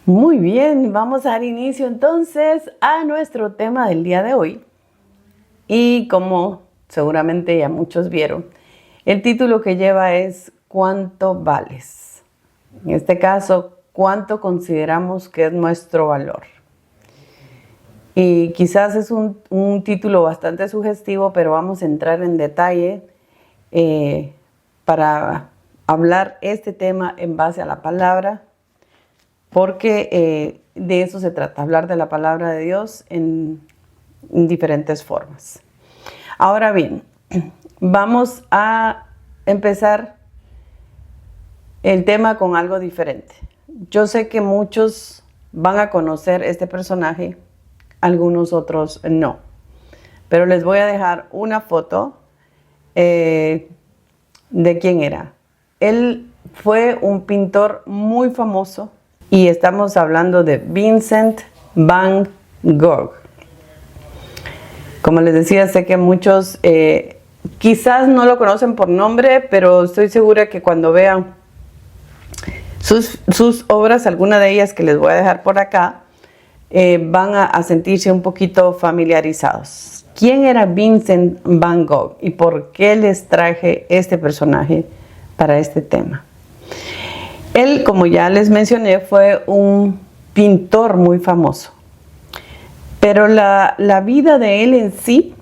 Muy bien, vamos a dar inicio entonces a nuestro tema del día de hoy. Y como seguramente ya muchos vieron, el título que lleva es ¿Cuánto vales? En este caso, ¿cuánto consideramos que es nuestro valor? Y quizás es un título bastante sugestivo, pero vamos a entrar en detalle para hablar este tema en base a la palabra, porque de eso se trata, hablar de la palabra de Dios en diferentes formas. Ahora bien, vamos a empezar el tema con algo diferente. Yo sé que muchos van a conocer este personaje, algunos otros no, pero les voy a dejar una foto de quién era. Él fue un pintor muy famoso y estamos hablando de Vincent van Gogh. Como les decía, sé que muchos quizás no lo conocen por nombre, pero estoy segura que cuando vean sus obras, alguna de ellas que les voy a dejar por acá, van a sentirse un poquito familiarizados. ¿Quién era Vincent van Gogh y por qué les traje este personaje para este tema? Él, como ya les mencioné, fue un pintor muy famoso, pero la vida de él en sí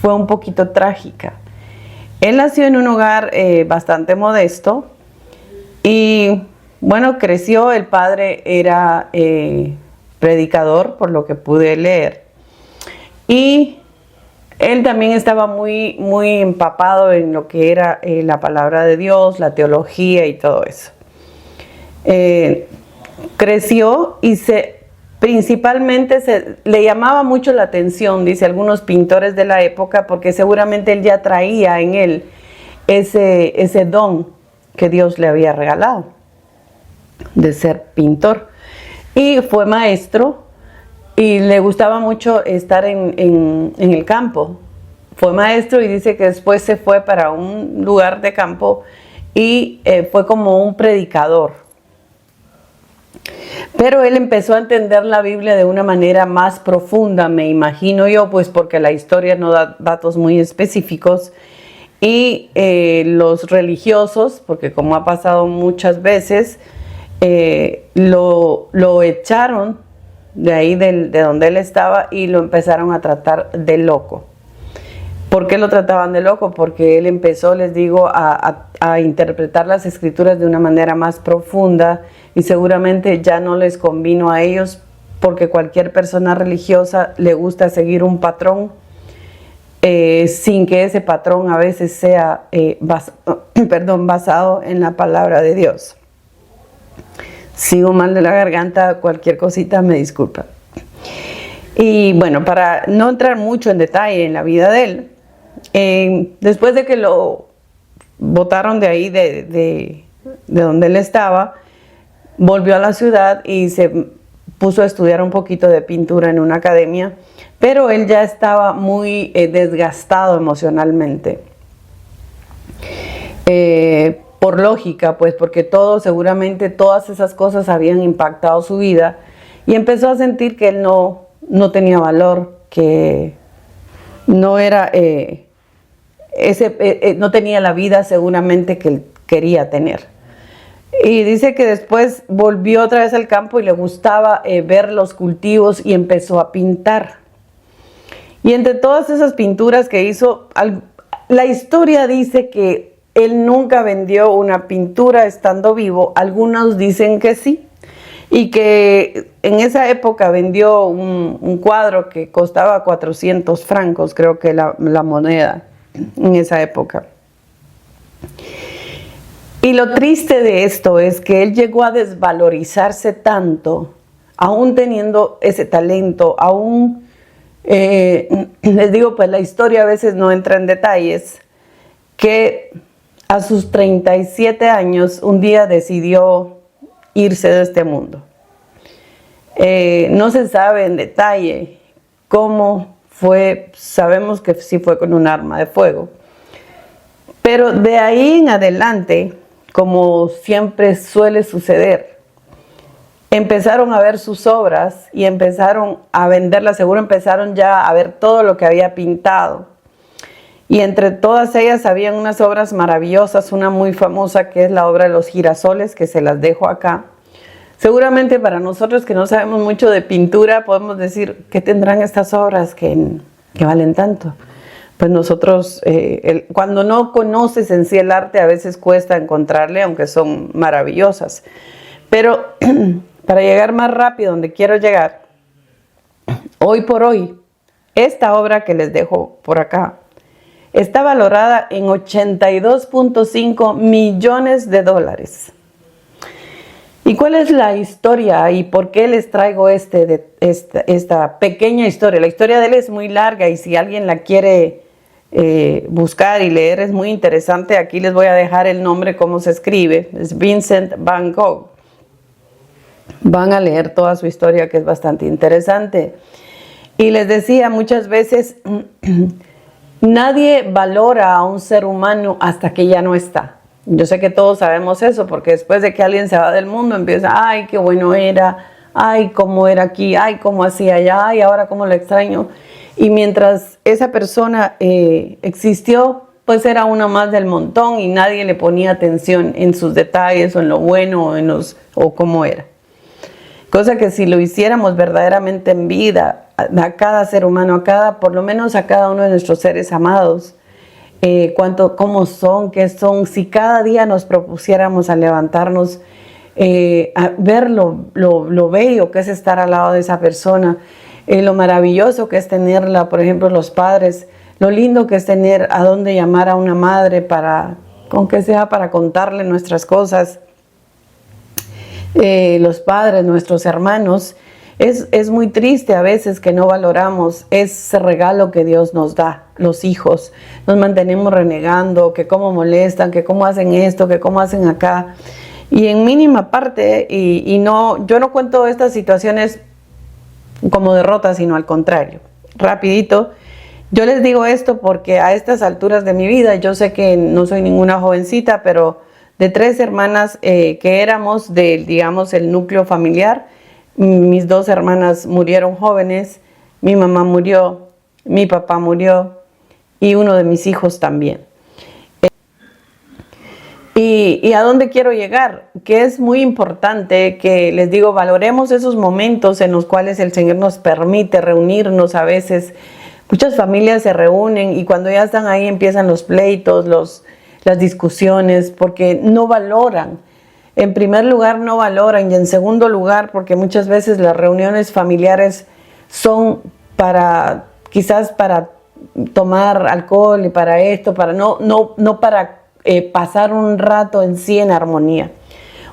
fue un poquito trágica. Él nació en un hogar bastante modesto y, bueno, creció. El padre era predicador, por lo que pude leer, y él también estaba muy empapado en lo que era la palabra de Dios, la teología y todo eso. Creció y principalmente le llamaba mucho la atención, dice algunos pintores de la época, porque seguramente él ya traía en él ese don que Dios le había regalado de ser pintor. Y fue maestro y le gustaba mucho estar en el campo. Fue maestro y dice que después se fue para un lugar de campo y fue como un predicador. Pero él empezó a entender la Biblia de una manera más profunda, me imagino yo, pues porque la historia no da datos muy específicos. Y los religiosos, porque como ha pasado muchas veces, lo echaron de ahí de donde él estaba y lo empezaron a tratar de loco. ¿Por qué lo trataban de loco? Porque él empezó, les digo, a interpretar las escrituras de una manera más profunda y seguramente ya no les convino a ellos, porque cualquier persona religiosa le gusta seguir un patrón sin que ese patrón a veces sea basado en la palabra de Dios. Sigo mal de la garganta, cualquier cosita me disculpa. Y bueno, para no entrar mucho en detalle en la vida de él, después de que lo botaron de ahí, de donde él estaba, volvió a la ciudad y se puso a estudiar un poquito de pintura en una academia, pero él ya estaba muy desgastado emocionalmente. Por lógica, pues, porque seguramente todas esas cosas habían impactado su vida y empezó a sentir que él no tenía valor, que no era no tenía la vida seguramente que él quería tener. Y dice que después volvió otra vez al campo y le gustaba ver los cultivos y empezó a pintar. Y entre todas esas pinturas que hizo, la historia dice que él nunca vendió una pintura estando vivo. Algunos dicen que sí, y que en esa época vendió un cuadro que costaba 400 francos, creo que la moneda en esa época. Y lo triste de esto es que él llegó a desvalorizarse tanto, aún teniendo ese talento, aún, les digo, pues la historia a veces no entra en detalles, que a sus 37 años un día decidió irse de este mundo. No se sabe en detalle cómo fue, sabemos que sí fue con un arma de fuego, pero de ahí en adelante, como siempre suele suceder, empezaron a ver sus obras y empezaron a venderlas, seguro empezaron ya a ver todo lo que había pintado. Y entre todas ellas habían unas obras maravillosas, una muy famosa que es la obra de los girasoles, que se las dejo acá. Seguramente para nosotros que no sabemos mucho de pintura podemos decir, ¿qué tendrán estas obras que valen tanto? Pues nosotros, cuando no conoces en sí el arte, a veces cuesta encontrarle, aunque son maravillosas. Pero para llegar más rápido donde quiero llegar, hoy por hoy, esta obra que les dejo por acá, está valorada en 82.5 millones de dólares. ¿Y cuál es la historia y por qué les traigo esta pequeña historia? La historia de él es muy larga y si alguien la quiere buscar y leer es muy interesante. Aquí les voy a dejar el nombre, cómo se escribe. Es Vincent Van Gogh. Van a leer toda su historia, que es bastante interesante. Y les decía, muchas veces nadie valora a un ser humano hasta que ya no está. Yo sé que todos sabemos eso, porque después de que alguien se va del mundo empieza, ay, qué bueno era, ay, cómo era aquí, ay, cómo hacía allá, ay, ahora cómo lo extraño. Y mientras esa persona existió, pues era una más del montón y nadie le ponía atención en sus detalles o en lo bueno o cómo era. Cosa que si lo hiciéramos verdaderamente en vida, a cada ser humano, por lo menos a cada uno de nuestros seres amados, cómo son, qué son, si cada día nos propusiéramos a levantarnos, a ver lo bello que es estar al lado de esa persona, lo maravilloso que es tenerla, por ejemplo, los padres, lo lindo que es tener a dónde llamar a una madre aunque sea para contarle nuestras cosas, los padres, nuestros hermanos. Es muy triste a veces que no valoramos ese regalo que Dios nos da, los hijos. Nos mantenemos renegando, que cómo molestan, que cómo hacen esto, que cómo hacen acá. Y en mínima parte, yo no cuento estas situaciones como derrotas, sino al contrario. Rapidito, yo les digo esto porque a estas alturas de mi vida, yo sé que no soy ninguna jovencita, pero de 3 hermanas que éramos digamos, el núcleo familiar, mis 2 hermanas murieron jóvenes, mi mamá murió, mi papá murió y uno de mis hijos también. ¿Y a dónde quiero llegar? Que es muy importante que, les digo, valoremos esos momentos en los cuales el Señor nos permite reunirnos a veces. Muchas familias se reúnen y cuando ya están ahí empiezan los pleitos, las discusiones, porque no valoran. En primer lugar, no valoran, y en segundo lugar, porque muchas veces las reuniones familiares son quizás para tomar alcohol y para esto, no para pasar un rato en sí en armonía,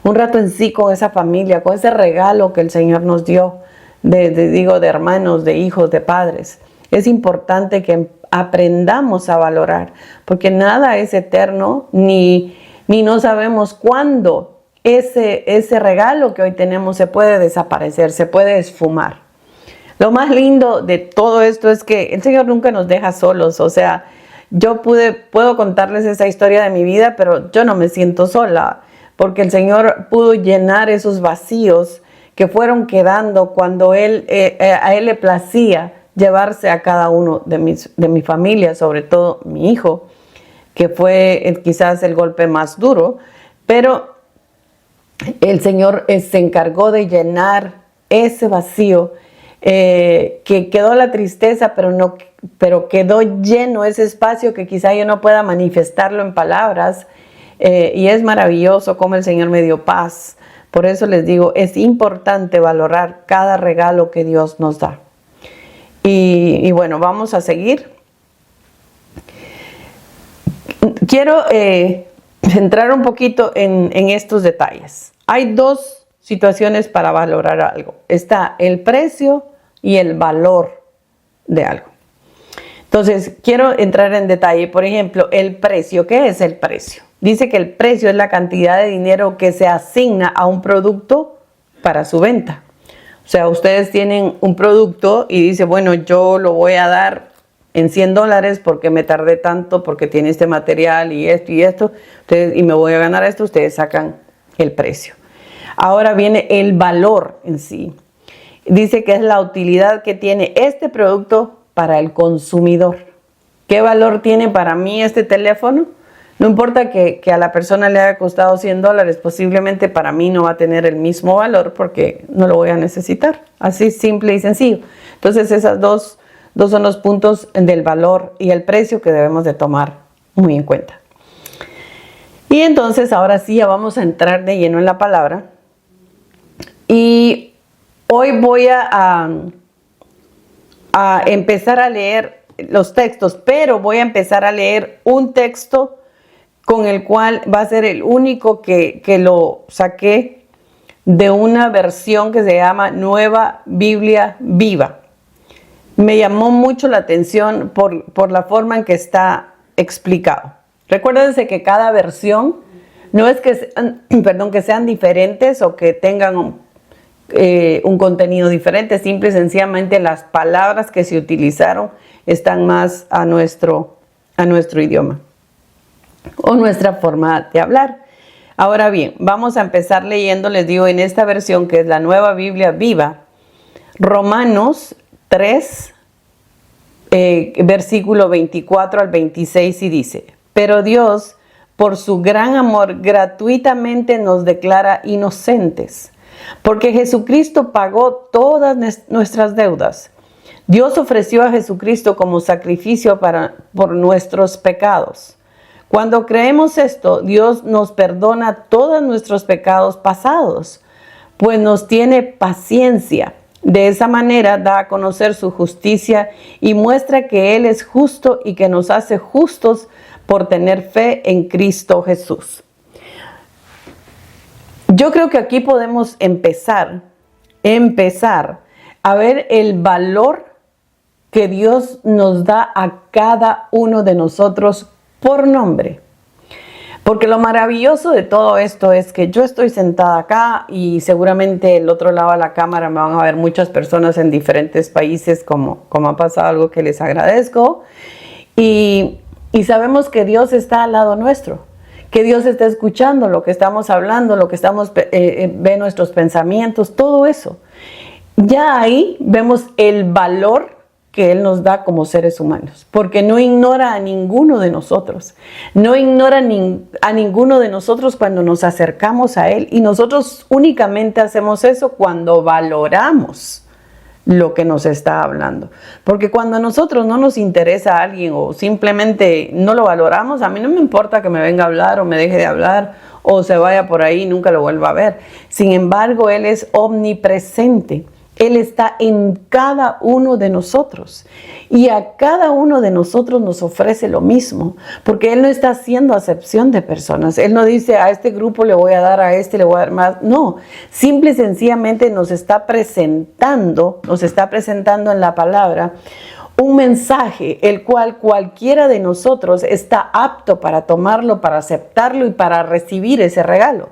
un rato en sí con esa familia, con ese regalo que el Señor nos dio, de hermanos, de hijos, de padres. Es importante que aprendamos a valorar, porque nada es eterno, ni no sabemos cuándo ese regalo que hoy tenemos se puede desaparecer, se puede esfumar. Lo más lindo de todo esto es que el Señor nunca nos deja solos. O sea, yo puedo contarles esa historia de mi vida, pero yo no me siento sola, porque el Señor pudo llenar esos vacíos que fueron quedando cuando a Él le placía llevarse a cada uno de mi familia, sobre todo mi hijo, que fue quizás el golpe más duro, pero el Señor se encargó de llenar ese vacío, que quedó la tristeza, pero quedó lleno ese espacio que quizá yo no pueda manifestarlo en palabras, y es maravilloso cómo el Señor me dio paz. Por eso les digo, es importante valorar cada regalo que Dios nos da. Y bueno, vamos a seguir. Quiero centrar un poquito en estos detalles. Hay 2 situaciones para valorar algo. Está el precio y el valor de algo. Entonces, quiero entrar en detalle. Por ejemplo, el precio. ¿Qué es el precio? Dice que el precio es la cantidad de dinero que se asigna a un producto para su venta. O sea, ustedes tienen un producto y dice, bueno, yo lo voy a dar en $100 porque me tardé tanto, porque tiene este material y esto, y me voy a ganar esto. Ustedes sacan el precio. Ahora viene el valor en sí. Dice que es la utilidad que tiene este producto para el consumidor. ¿Qué valor tiene para mí este teléfono? No importa que a la persona le haya costado $100, posiblemente para mí no va a tener el mismo valor porque no lo voy a necesitar. Así simple y sencillo. Entonces esas dos son los puntos del valor y el precio que debemos de tomar muy en cuenta. Y entonces ahora sí ya vamos a entrar de lleno en la palabra. Y hoy voy a empezar a leer los textos, pero voy a empezar a leer un texto con el cual va a ser el único que lo saqué de una versión que se llama Nueva Biblia Viva. Me llamó mucho la atención por la forma en que está explicado. Recuérdense que cada versión no es que sean diferentes o que tengan un contenido diferente, simple y sencillamente las palabras que se utilizaron están más a nuestro idioma o nuestra forma de hablar. Ahora bien, vamos a empezar leyendo, les digo, en esta versión que es la Nueva Biblia Viva, Romanos 3, versículo 24 al 26, y dice: pero Dios, por su gran amor, gratuitamente nos declara inocentes, porque Jesucristo pagó todas nuestras deudas. Dios ofreció a Jesucristo como sacrificio por nuestros pecados. Cuando creemos esto, Dios nos perdona todos nuestros pecados pasados, pues nos tiene paciencia. De esa manera da a conocer su justicia y muestra que Él es justo y que nos hace justos por tener fe en Cristo Jesús. Yo creo que aquí podemos empezar a ver el valor que Dios nos da a cada uno de nosotros por nombre. Porque lo maravilloso de todo esto es que yo estoy sentada acá y seguramente el otro lado de la cámara me van a ver muchas personas en diferentes países, como ha pasado, algo que les agradezco. Y sabemos que Dios está al lado nuestro, que Dios está escuchando lo que estamos hablando, lo que ve nuestros pensamientos, todo eso. Ya ahí vemos el valor que Él nos da como seres humanos, porque no ignora a ninguno de nosotros, no ignora a ninguno de nosotros cuando nos acercamos a Él, y nosotros únicamente hacemos eso cuando valoramos lo que nos está hablando, porque cuando a nosotros no nos interesa a alguien o simplemente no lo valoramos, a mí no me importa que me venga a hablar o me deje de hablar o se vaya por ahí y nunca lo vuelva a ver. Sin embargo, Él es omnipresente. Él está en cada uno de nosotros y a cada uno de nosotros nos ofrece lo mismo, porque Él no está haciendo acepción de personas. Él no dice a este grupo le voy a dar, a este le voy a dar más. No, simple y sencillamente nos está presentando en la palabra un mensaje, el cual cualquiera de nosotros está apto para tomarlo, para aceptarlo y para recibir ese regalo.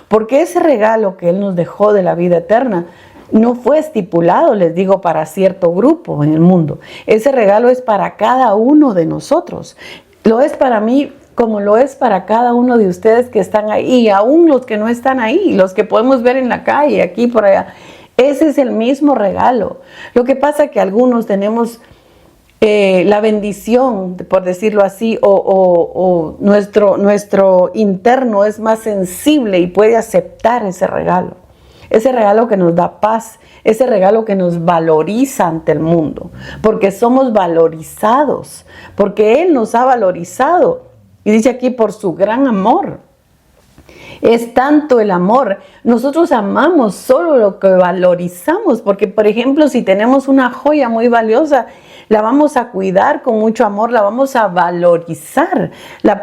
Porque ese regalo que Él nos dejó de la vida eterna no fue estipulado, les digo, para cierto grupo en el mundo. Ese regalo es para cada uno de nosotros. Lo es para mí como lo es para cada uno de ustedes que están ahí, y aún los que no están ahí, los que podemos ver en la calle, aquí, por allá. Ese es el mismo regalo. Lo que pasa es que algunos tenemos la bendición, por decirlo así, o nuestro interno es más sensible y puede aceptar ese regalo. Ese regalo que nos da paz, ese regalo que nos valoriza ante el mundo, porque somos valorizados, porque Él nos ha valorizado. Y dice aquí, por su gran amor. Es tanto el amor. Nosotros amamos solo lo que valorizamos, porque, por ejemplo, si tenemos una joya muy valiosa, la vamos a cuidar con mucho amor, la vamos a valorizar.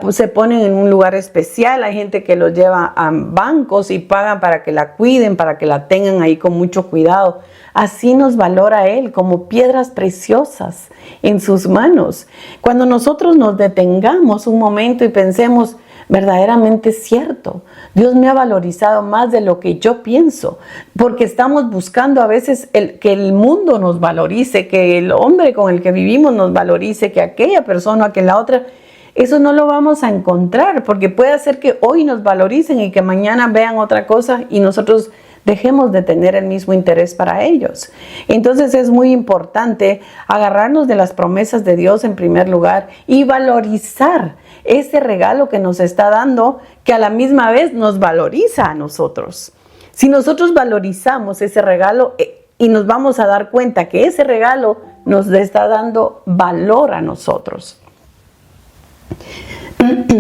Se ponen en un lugar especial, hay gente que los lleva a bancos y pagan para que la cuiden, para que la tengan ahí con mucho cuidado. Así nos valora Él, como piedras preciosas en sus manos. Cuando nosotros nos detengamos un momento y pensemos, verdaderamente es cierto, Dios me ha valorizado más de lo que yo pienso, porque estamos buscando a veces que el mundo nos valorice, que el hombre con el que vivimos nos valorice, que aquella persona, que la otra, eso no lo vamos a encontrar, porque puede ser que hoy nos valoricen y que mañana vean otra cosa y nosotros dejemos de tener el mismo interés para ellos. Entonces es muy importante agarrarnos de las promesas de Dios en primer lugar y valorizar ese regalo que nos está dando, que a la misma vez nos valoriza a nosotros. Si nosotros valorizamos ese regalo y nos vamos a dar cuenta que ese regalo nos está dando valor a nosotros.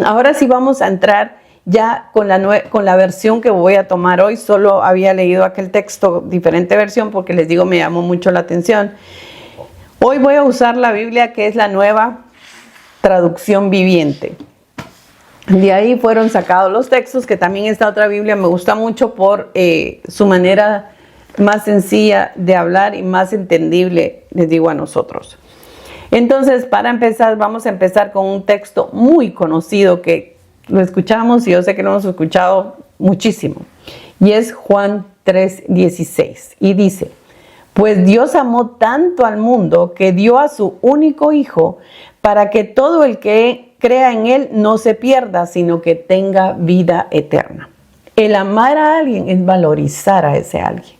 Ahora sí vamos a entrar ya con la versión que voy a tomar hoy. Solo había leído aquel texto, diferente versión, porque les digo, me llamó mucho la atención. Hoy voy a usar la Biblia, que es la Nueva Traducción Viviente. De ahí fueron sacados los textos, que también esta otra Biblia me gusta mucho por su manera más sencilla de hablar y más entendible, les digo, a nosotros. Entonces, para empezar, vamos a empezar con un texto muy conocido que lo escuchamos y yo sé que lo hemos escuchado muchísimo. Y es Juan 3:16. Y dice, pues Dios amó tanto al mundo que dio a su único Hijo para que todo el que crea en Él no se pierda, sino que tenga vida eterna. El amar a alguien es valorizar a ese alguien.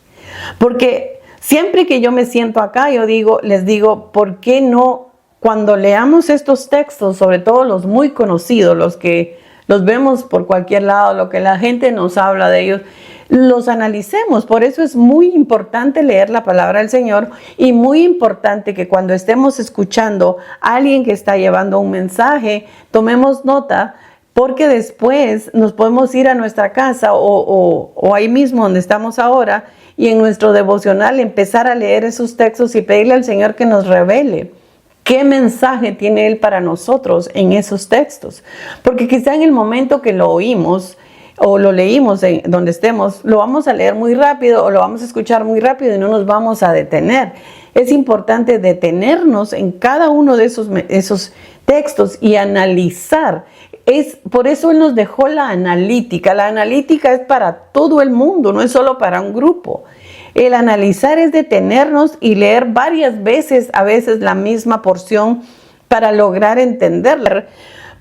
Porque siempre que yo me siento acá, les digo, ¿por qué no cuando leamos estos textos, sobre todo los muy conocidos, los que los vemos por cualquier lado, lo que la gente nos habla de ellos, los analicemos? Por eso es muy importante leer la palabra del Señor y muy importante que cuando estemos escuchando a alguien que está llevando un mensaje, tomemos nota, porque después nos podemos ir a nuestra casa o ahí mismo donde estamos ahora y en nuestro devocional empezar a leer esos textos y pedirle al Señor que nos revele ¿qué mensaje tiene Él para nosotros en esos textos? Porque quizá en el momento que lo oímos o lo leímos en donde estemos, lo vamos a leer muy rápido o lo vamos a escuchar muy rápido y no nos vamos a detener. Es importante detenernos en cada uno de esos textos y analizar. Por eso Él nos dejó la analítica. La analítica es para todo el mundo, no es solo para un grupo. El analizar es detenernos y leer varias veces, a veces la misma porción, para lograr entenderla.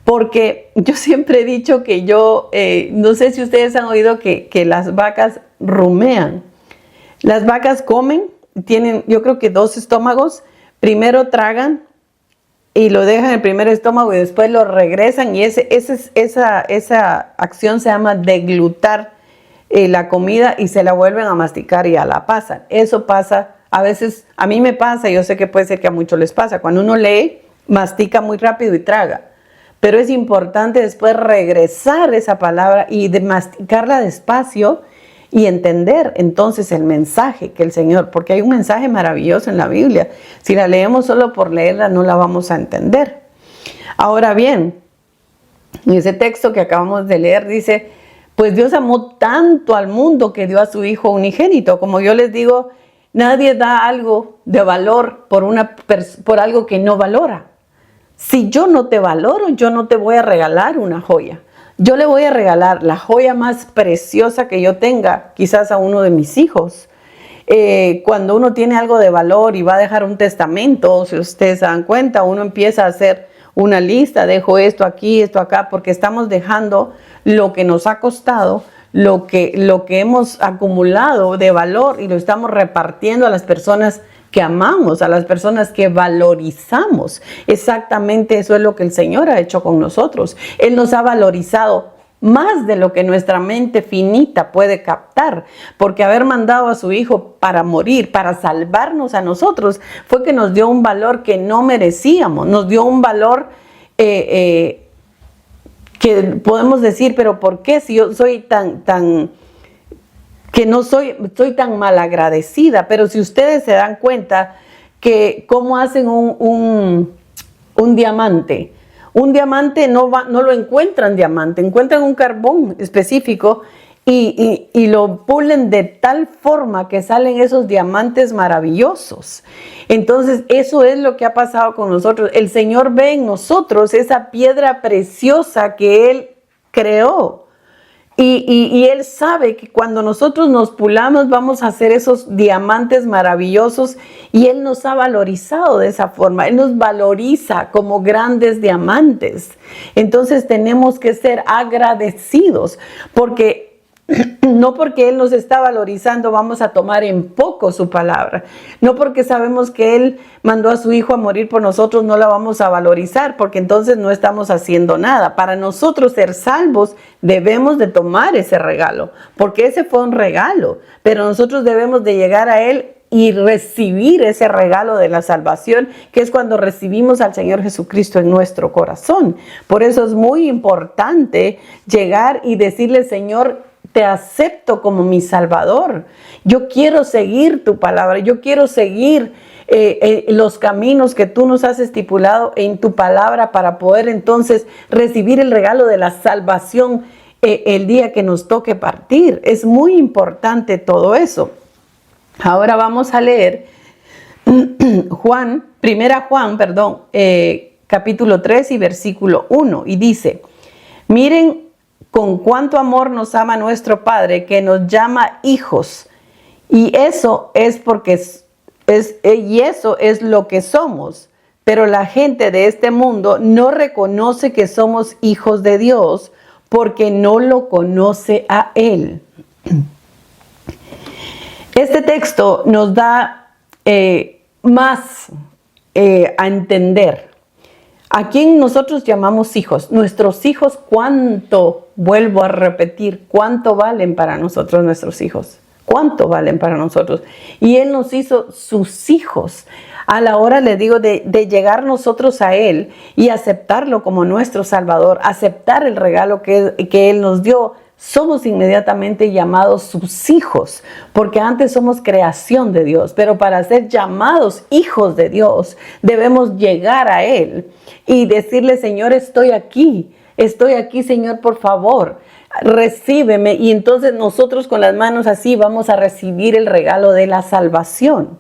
Porque yo siempre he dicho que no sé si ustedes han oído que las vacas rumean. Las vacas comen, tienen yo creo que 2 estómagos. Primero tragan y lo dejan en el primer estómago y después lo regresan. Y esa acción se llama deglutar la comida y se la vuelven a masticar y ya la pasan. Eso pasa, a veces a mí me pasa, yo sé que puede ser que a muchos les pasa. Cuando uno lee, mastica muy rápido y traga. Pero es importante después regresar esa palabra y de masticarla despacio y entender entonces el mensaje que el Señor, porque hay un mensaje maravilloso en la Biblia. Si la leemos solo por leerla no la vamos a entender. Ahora bien, en ese texto que acabamos de leer dice, pues Dios amó tanto al mundo que dio a su Hijo unigénito. Como yo les digo, nadie da algo de valor por algo que no valora. Si yo no te valoro, yo no te voy a regalar una joya. Yo le voy a regalar la joya más preciosa que yo tenga, quizás a uno de mis hijos. Cuando uno tiene algo de valor y va a dejar un testamento, si ustedes se dan cuenta, uno empieza a hacer una lista, dejo esto aquí, esto acá, porque estamos dejando lo que nos ha costado, lo que hemos acumulado de valor y lo estamos repartiendo a las personas que amamos, a las personas que valorizamos. Exactamente eso es lo que el Señor ha hecho con nosotros. Él nos ha valorizado más de lo que nuestra mente finita puede captar, porque haber mandado a su Hijo para morir, para salvarnos a nosotros, fue que nos dio un valor que no merecíamos, nos dio un valor que podemos decir, pero ¿por qué si yo soy que no soy tan malagradecida? Pero si ustedes se dan cuenta que cómo hacen un diamante. Un diamante no lo encuentran diamante, encuentran un carbón específico y lo pulen de tal forma que salen esos diamantes maravillosos. Entonces eso es lo que ha pasado con nosotros. El Señor ve en nosotros esa piedra preciosa que Él creó. Y Él sabe que cuando nosotros nos pulamos vamos a hacer esos diamantes maravillosos y Él nos ha valorizado de esa forma. Él nos valoriza como grandes diamantes. Entonces tenemos que ser agradecidos porque no porque Él nos está valorizando vamos a tomar en poco su palabra. No porque sabemos que Él mandó a su Hijo a morir por nosotros no la vamos a valorizar porque entonces no estamos haciendo nada. Para nosotros ser salvos debemos de tomar ese regalo porque ese fue un regalo. Pero nosotros debemos de llegar a Él y recibir ese regalo de la salvación, que es cuando recibimos al Señor Jesucristo en nuestro corazón. Por eso es muy importante llegar y decirle, Señor, te acepto como mi Salvador. Yo quiero seguir tu palabra. Yo quiero seguir los caminos que tú nos has estipulado en tu palabra para poder entonces recibir el regalo de la salvación el día que nos toque partir. Es muy importante todo eso. Ahora vamos a leer capítulo 3 y versículo 1. Y dice, miren con cuánto amor nos ama nuestro Padre, que nos llama hijos. Y eso es eso es lo que somos. Pero la gente de este mundo no reconoce que somos hijos de Dios porque no lo conoce a Él. Este texto nos da más a entender. ¿A quién nosotros llamamos hijos? Nuestros hijos, ¿cuánto? Vuelvo a repetir, ¿cuánto valen para nosotros nuestros hijos? ¿Cuánto valen para nosotros? Y Él nos hizo sus hijos. A la hora, le digo, de llegar nosotros a Él y aceptarlo como nuestro Salvador, aceptar el regalo que Él nos dio, somos inmediatamente llamados sus hijos, porque antes somos creación de Dios, pero para ser llamados hijos de Dios debemos llegar a Él y decirle, Señor, estoy aquí, Señor, por favor, recíbeme. Y entonces nosotros con las manos así vamos a recibir el regalo de la salvación.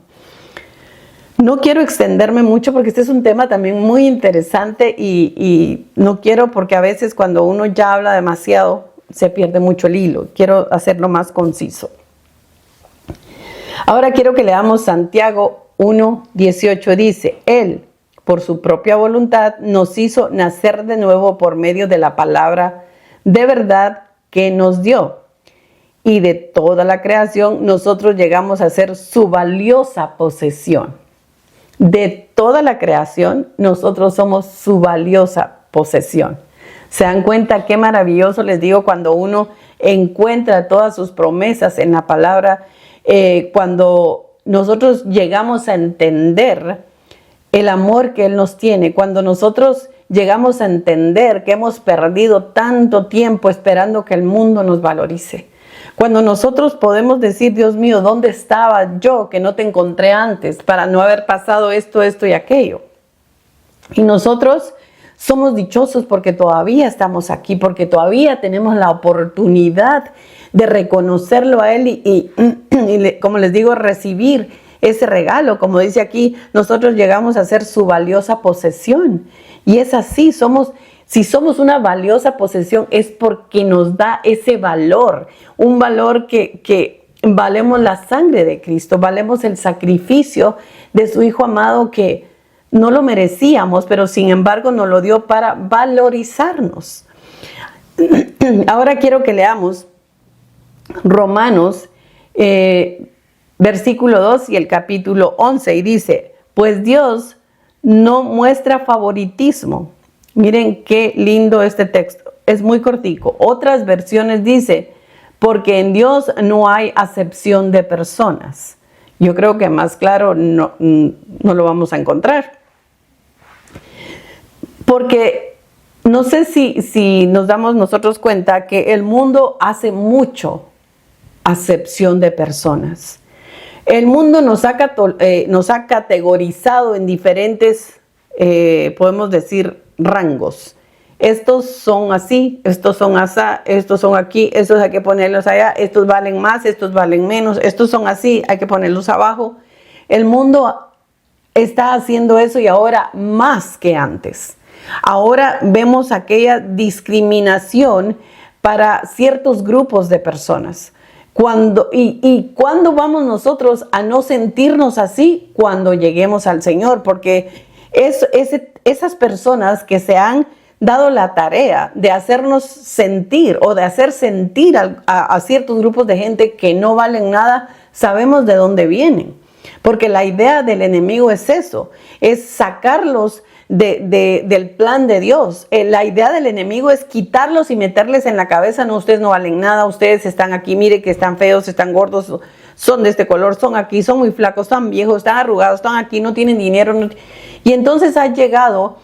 No quiero extenderme mucho porque este es un tema también muy interesante y no quiero, porque a veces cuando uno ya habla demasiado se pierde mucho el hilo. Quiero hacerlo más conciso. Ahora quiero que leamos Santiago 1:18. Dice, Él, por su propia voluntad, nos hizo nacer de nuevo por medio de la palabra de verdad que nos dio. Y de toda la creación nosotros llegamos a ser su valiosa posesión. De toda la creación nosotros somos su valiosa posesión. ¿Se dan cuenta qué maravilloso? Les digo, cuando uno encuentra todas sus promesas en la palabra, cuando nosotros llegamos a entender el amor que Él nos tiene, cuando nosotros llegamos a entender que hemos perdido tanto tiempo esperando que el mundo nos valorice, cuando nosotros podemos decir, Dios mío, ¿dónde estaba yo que no te encontré antes para no haber pasado esto y aquello? Y nosotros somos dichosos porque todavía estamos aquí, porque todavía tenemos la oportunidad de reconocerlo a Él y como les digo, recibir ese regalo. Como dice aquí, nosotros llegamos a ser su valiosa posesión. Y es así, si somos una valiosa posesión es porque nos da ese valor, un valor que valemos la sangre de Cristo, valemos el sacrificio de su Hijo amado que no lo merecíamos, pero sin embargo nos lo dio para valorizarnos. Ahora quiero que leamos Romanos, versículo 2 y el capítulo 11. Y dice, pues Dios no muestra favoritismo. Miren qué lindo este texto. Es muy cortico. Otras versiones dice, porque en Dios no hay acepción de personas. Yo creo que más claro no lo vamos a encontrar. Porque no sé si nos damos nosotros cuenta que el mundo hace mucho acepción de personas. El mundo nos ha categorizado en diferentes, podemos decir, rangos. Estos son así, estos son asá, estos son aquí, estos hay que ponerlos allá, estos valen más, estos valen menos, estos son así, hay que ponerlos abajo. El mundo está haciendo eso y ahora más que antes. Ahora vemos aquella discriminación para ciertos grupos de personas. ¿Cuándo vamos nosotros a no sentirnos así? Cuando lleguemos al Señor, porque esas personas que se han dado la tarea de hacernos sentir o de hacer sentir a ciertos grupos de gente que no valen nada, sabemos de dónde vienen. Porque la idea del enemigo es eso, es sacarlos del plan de Dios. La idea del enemigo es quitarlos y meterles en la cabeza: no, ustedes no valen nada, ustedes están aquí, mire que están feos, están gordos, son de este color, son aquí, son muy flacos, están viejos, están arrugados, están aquí, no tienen dinero. Y entonces ha llegado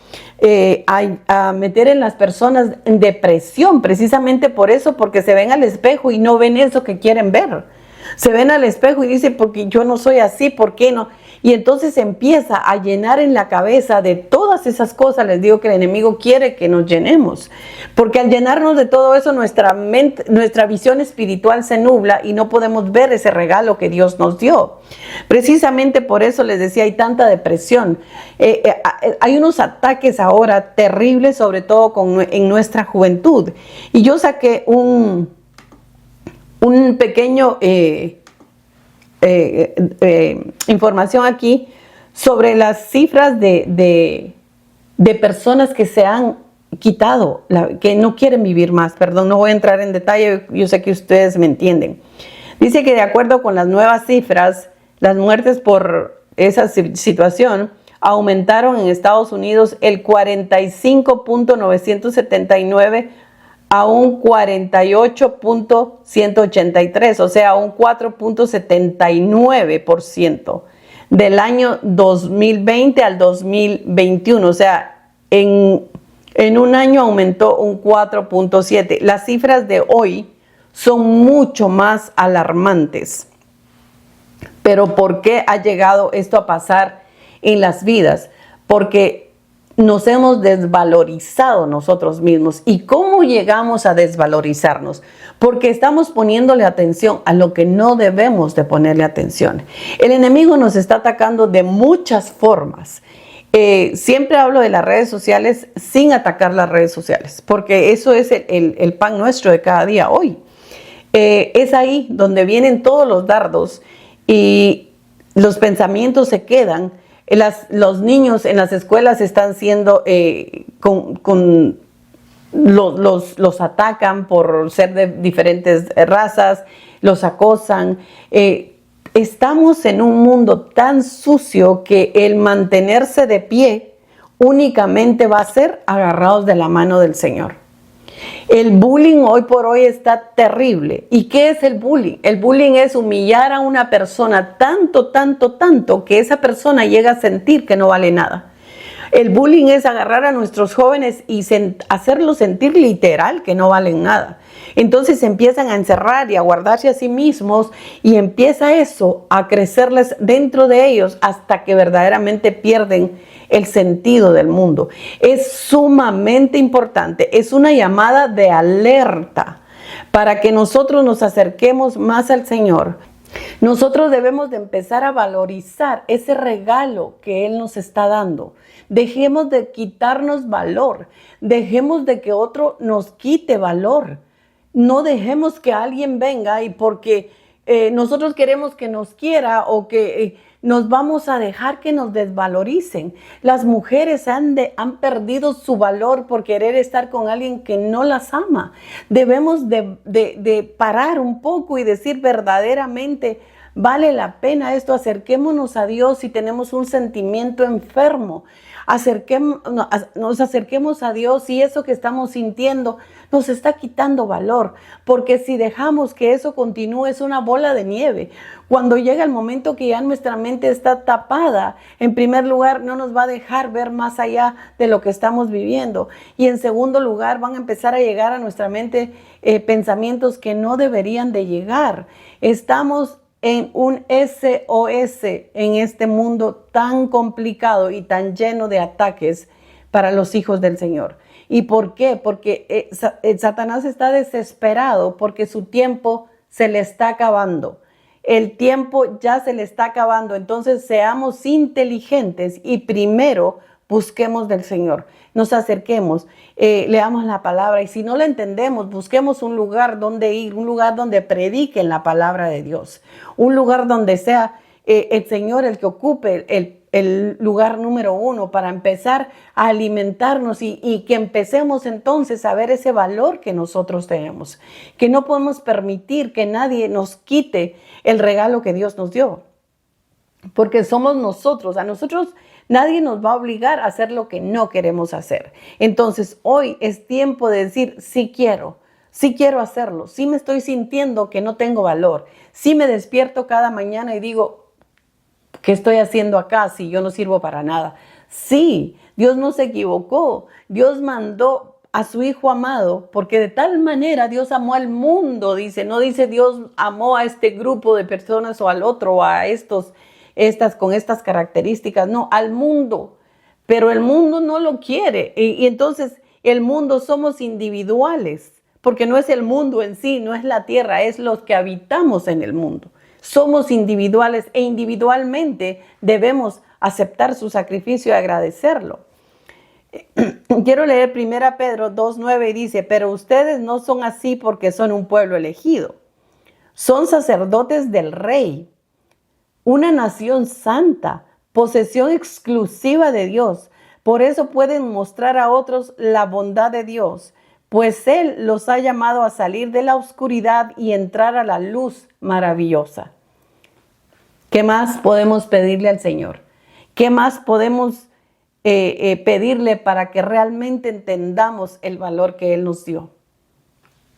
a meter en las personas en depresión, precisamente por eso, porque se ven al espejo y no ven eso que quieren ver. Se ven al espejo y dicen: porque yo no soy así, ¿por qué no? Y entonces empieza a llenar en la cabeza de todas esas cosas. Les digo que el enemigo quiere que nos llenemos, porque al llenarnos de todo eso, nuestra mente, nuestra visión espiritual se nubla y no podemos ver ese regalo que Dios nos dio. Precisamente por eso les decía, hay tanta depresión. Hay unos ataques ahora terribles, sobre todo en nuestra juventud. Y yo saqué un pequeño información aquí sobre las cifras de personas que se han quitado, que no quieren vivir más. Perdón, no voy a entrar en detalle, yo sé que ustedes me entienden. Dice que de acuerdo con las nuevas cifras, las muertes por esa situación aumentaron en Estados Unidos el 45.979 a un 48.183, o sea, un 4.79% del año 2020 al 2021. O sea, en un año aumentó un 4.7. Las cifras de hoy son mucho más alarmantes. Pero ¿por qué ha llegado esto a pasar en las vidas? Porque nos hemos desvalorizado nosotros mismos. ¿Y cómo llegamos a desvalorizarnos? Porque estamos poniéndole atención a lo que no debemos de ponerle atención. El enemigo nos está atacando de muchas formas. Siempre hablo de las redes sociales sin atacar las redes sociales, porque eso es el pan nuestro de cada día hoy. Es ahí donde vienen todos los dardos y los pensamientos se quedan. Los niños en las escuelas están siendo, los atacan por ser de diferentes razas, los acosan. Estamos en un mundo tan sucio que el mantenerse de pie únicamente va a ser agarrados de la mano del Señor. El bullying hoy por hoy está terrible. ¿Y qué es el bullying? El bullying es humillar a una persona tanto que esa persona llega a sentir que no vale nada. El bullying es agarrar a nuestros jóvenes y hacerlos sentir literal que no valen nada. Entonces empiezan a encerrar y a guardarse a sí mismos y empieza eso a crecerles dentro de ellos hasta que verdaderamente pierden el sentido del mundo. Es sumamente importante, es una llamada de alerta para que nosotros nos acerquemos más al Señor. Nosotros debemos de empezar a valorizar ese regalo que Él nos está dando. Dejemos de quitarnos valor, dejemos de que otro nos quite valor. No dejemos que alguien venga y porque nosotros queremos que nos quiera o que nos vamos a dejar que nos desvaloricen. Las mujeres han perdido su valor por querer estar con alguien que no las ama. Debemos de parar un poco y decir verdaderamente, vale la pena esto. Acerquémonos a Dios si tenemos un sentimiento enfermo. Nos acerquemos a Dios y eso que estamos sintiendo nos está quitando valor, porque si dejamos que eso continúe es una bola de nieve. Cuando llega el momento que ya nuestra mente está tapada, en primer lugar no nos va a dejar ver más allá de lo que estamos viviendo, y en segundo lugar van a empezar a llegar a nuestra mente pensamientos que no deberían de llegar. Estamos en un SOS en este mundo tan complicado y tan lleno de ataques para los hijos del Señor. ¿Y por qué? Porque Satanás está desesperado porque su tiempo se le está acabando. El tiempo ya se le está acabando. Entonces seamos inteligentes y primero busquemos del Señor, nos acerquemos, leamos la palabra y si no la entendemos, busquemos un lugar donde ir, un lugar donde prediquen la palabra de Dios, un lugar donde sea el Señor el que ocupe el lugar número uno para empezar a alimentarnos y que empecemos entonces a ver ese valor que nosotros tenemos, que no podemos permitir que nadie nos quite el regalo que Dios nos dio, porque somos nosotros, a nosotros nadie nos va a obligar a hacer lo que no queremos hacer. Entonces hoy es tiempo de decir, sí quiero hacerlo, sí me estoy sintiendo que no tengo valor, sí me despierto cada mañana y digo, ¿qué estoy haciendo acá si yo no sirvo para nada? Sí, Dios no se equivocó. Dios mandó a su Hijo amado, porque de tal manera Dios amó al mundo, dice. No dice Dios amó a este grupo de personas o al otro, o a estas con estas características. No, al mundo. Pero el mundo no lo quiere. Y entonces el mundo somos individuales, porque no es el mundo en sí, no es la tierra, es los que habitamos en el mundo. Somos individuales e individualmente debemos aceptar su sacrificio y agradecerlo. Quiero leer 1 Pedro 2:9 y dice, pero ustedes no son así porque son un pueblo elegido. Son sacerdotes del Rey, una nación santa, posesión exclusiva de Dios. Por eso pueden mostrar a otros la bondad de Dios, pues Él los ha llamado a salir de la oscuridad y entrar a la luz maravillosa. ¿Qué más podemos pedirle al Señor? ¿Qué más podemos pedirle para que realmente entendamos el valor que Él nos dio?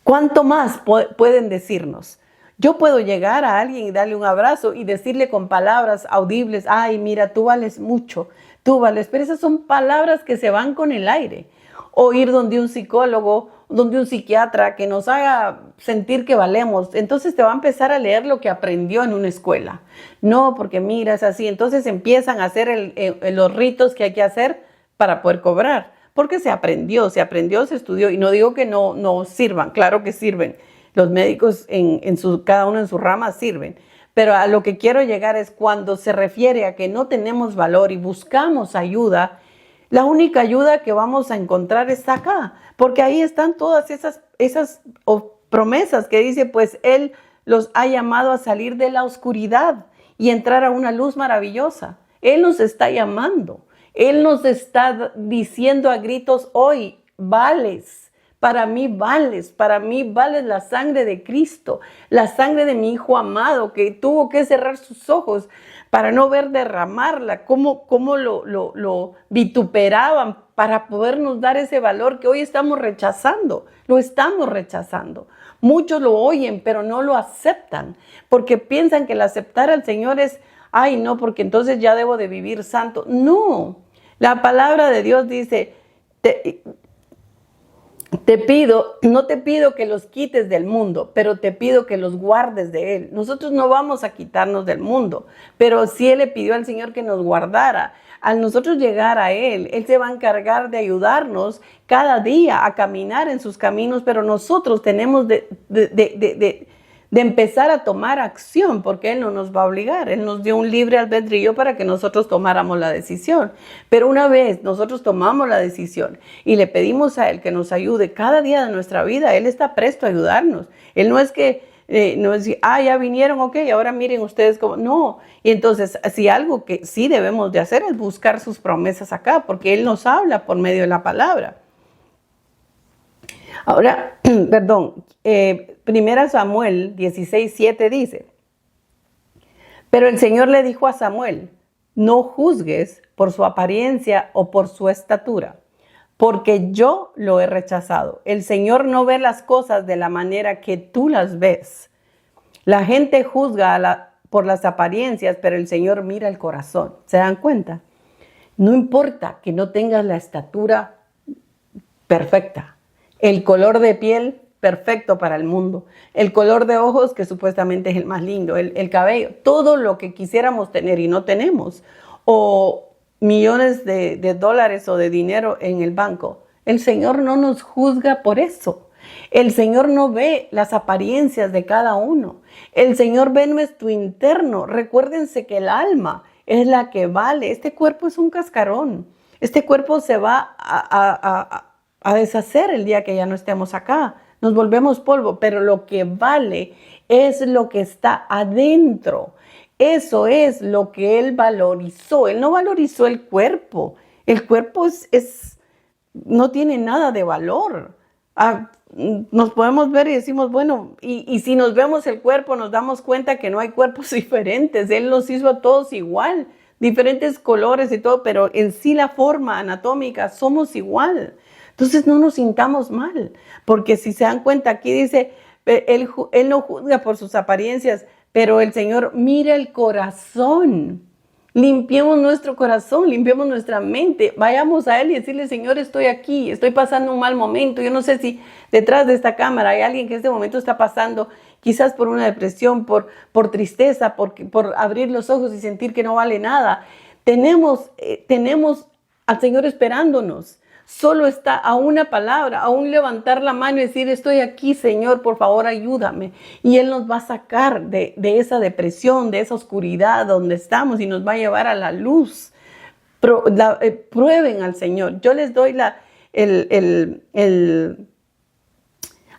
¿Cuánto más pueden decirnos? Yo puedo llegar a alguien y darle un abrazo y decirle con palabras audibles, ay, mira, tú vales mucho, tú vales, pero esas son palabras que se van con el aire. O ir donde un psicólogo, donde un psiquiatra que nos haga sentir que valemos. Entonces te va a empezar a leer lo que aprendió en una escuela. No, porque mira, es así. Entonces empiezan a hacer los ritos que hay que hacer para poder cobrar. Porque se aprendió, se estudió. Y no digo que no sirvan, claro que sirven. Los médicos cada uno en su rama sirven. Pero a lo que quiero llegar es cuando se refiere a que no tenemos valor y buscamos ayuda. La única ayuda que vamos a encontrar está acá, porque ahí están todas esas promesas que dice, pues Él los ha llamado a salir de la oscuridad y entrar a una luz maravillosa. Él nos está llamando, Él nos está diciendo a gritos hoy, para mí vales la sangre de Cristo, la sangre de mi Hijo amado que tuvo que cerrar sus ojos para no ver derramarla, cómo lo vituperaban para podernos dar ese valor que hoy estamos rechazando, lo estamos rechazando. Muchos lo oyen, pero no lo aceptan, porque piensan que el aceptar al Señor es, ay no, porque entonces ya debo de vivir santo. No, la palabra de Dios dice, no te pido que los quites del mundo, pero te pido que los guardes de él. Nosotros no vamos a quitarnos del mundo, pero sí Él le pidió al Señor que nos guardara. Al nosotros llegar a Él se va a encargar de ayudarnos cada día a caminar en sus caminos, pero nosotros tenemos de empezar a tomar acción, porque Él no nos va a obligar. Él nos dio un libre albedrío para que nosotros tomáramos la decisión. Pero una vez nosotros tomamos la decisión y le pedimos a Él que nos ayude cada día de nuestra vida, Él está presto a ayudarnos. Él no es que, ya vinieron, ok, ahora miren ustedes cómo. No, y entonces si algo que sí debemos de hacer es buscar sus promesas acá, porque Él nos habla por medio de la palabra. Ahora, perdón, 1 Samuel 16:7 dice, pero el Señor le dijo a Samuel, no juzgues por su apariencia o por su estatura, porque yo lo he rechazado. El Señor no ve las cosas de la manera que tú las ves. La gente juzga por las apariencias, pero el Señor mira el corazón. ¿Se dan cuenta? No importa que no tengas la estatura perfecta. El color de piel, perfecto para el mundo. El color de ojos, que supuestamente es el más lindo. El cabello, todo lo que quisiéramos tener y no tenemos. O millones de dólares o de dinero en el banco. El Señor no nos juzga por eso. El Señor no ve las apariencias de cada uno. El Señor ve nuestro interno. Recuérdense que el alma es la que vale. Este cuerpo es un cascarón. Este cuerpo se va a deshacer el día que ya no estemos acá. Nos volvemos polvo, pero lo que vale es lo que está adentro. Eso es lo que Él valorizó. Él no valorizó el cuerpo. El cuerpo no tiene nada de valor. Nos podemos ver y decimos, bueno, y si nos vemos el cuerpo, nos damos cuenta que no hay cuerpos diferentes. Él los hizo a todos igual, diferentes colores y todo, pero en sí la forma anatómica somos igual. Entonces no nos sintamos mal, porque si se dan cuenta, aquí dice, él no juzga por sus apariencias, pero el Señor mira el corazón. Limpiemos nuestro corazón, limpiemos nuestra mente, vayamos a Él y decirle, Señor, estoy aquí, estoy pasando un mal momento. Yo no sé si detrás de esta cámara hay alguien que en este momento está pasando quizás por una depresión, por tristeza, por abrir los ojos y sentir que no vale nada. Tenemos al Señor esperándonos. Solo está a una palabra, a un levantar la mano y decir, estoy aquí, Señor, por favor, ayúdame. Y Él nos va a sacar de esa depresión, de esa oscuridad donde estamos y nos va a llevar a la luz. Prueben al Señor. Yo les doy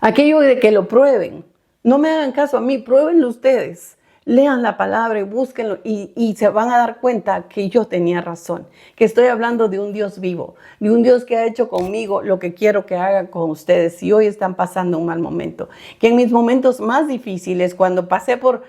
aquello de que lo prueben. No me hagan caso a mí, pruébenlo ustedes. Lean la palabra y búsquenlo y se van a dar cuenta que yo tenía razón, que estoy hablando de un Dios vivo, de un Dios que ha hecho conmigo lo que quiero que haga con ustedes si hoy están pasando un mal momento. Que en mis momentos más difíciles, cuando pasé por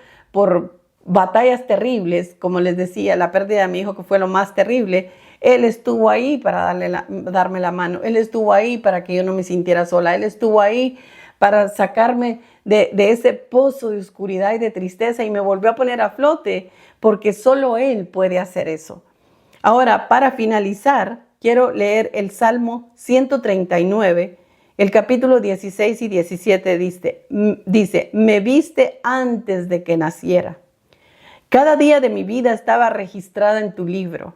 batallas terribles, como les decía, la pérdida de mi hijo que fue lo más terrible, Él estuvo ahí para darme la mano, Él estuvo ahí para que yo no me sintiera sola, Él estuvo ahí para sacarme de ese pozo de oscuridad y de tristeza y me volvió a poner a flote, porque solo Él puede hacer eso. Ahora, para finalizar, quiero leer el Salmo 139, el capítulo 16 y 17 dice, me viste antes de que naciera. Cada día de mi vida estaba registrada en tu libro.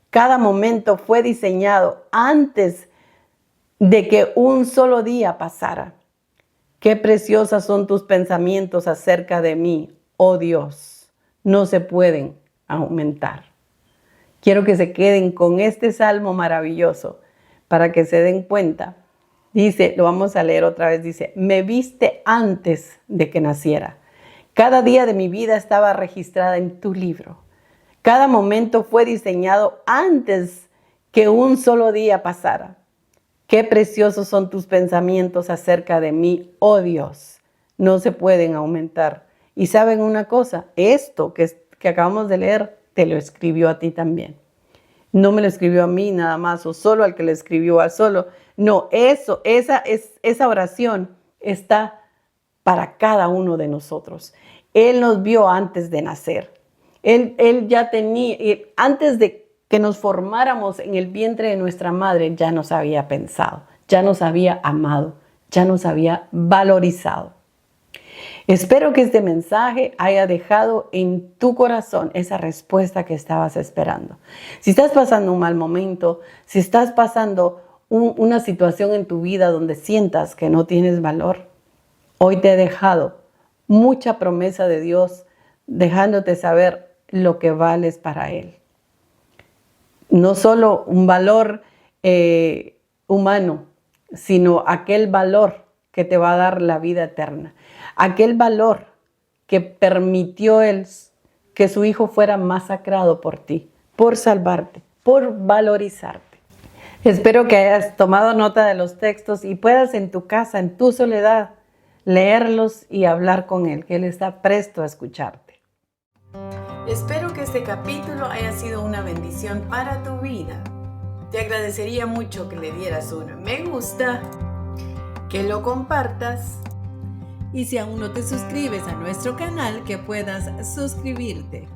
Cada momento fue diseñado antes de que un solo día pasara. Qué preciosas son tus pensamientos acerca de mí, oh Dios. No se pueden aumentar. Quiero que se queden con este salmo maravilloso para que se den cuenta. Dice, lo vamos a leer otra vez, dice, me viste antes de que naciera. Cada día de mi vida estaba registrada en tu libro. Cada momento fue diseñado antes que un solo día pasara. Qué preciosos son tus pensamientos acerca de mí, oh Dios. No se pueden aumentar. Y saben una cosa, esto que acabamos de leer, te lo escribió a ti también. No me lo escribió a mí nada más, o solo al que le escribió a solo. No, esa oración está para cada uno de nosotros. Él nos vio antes de nacer. Él ya tenía, antes de que nos formáramos en el vientre de nuestra madre, ya nos había pensado, ya nos había amado, ya nos había valorizado. Espero que este mensaje haya dejado en tu corazón esa respuesta que estabas esperando. Si estás pasando un mal momento, si estás pasando una situación en tu vida donde sientas que no tienes valor, hoy te he dejado mucha promesa de Dios, dejándote saber lo que vales para Él. No solo un valor humano, sino aquel valor que te va a dar la vida eterna. Aquel valor que permitió Él que su Hijo fuera masacrado por ti, por salvarte, por valorizarte. Espero que hayas tomado nota de los textos y puedas en tu casa, en tu soledad, leerlos y hablar con Él, que Él está presto a escucharte. Espero que este capítulo haya sido una bendición para tu vida. Te agradecería mucho que le dieras un me gusta, que lo compartas y si aún no te suscribes a nuestro canal, que puedas suscribirte.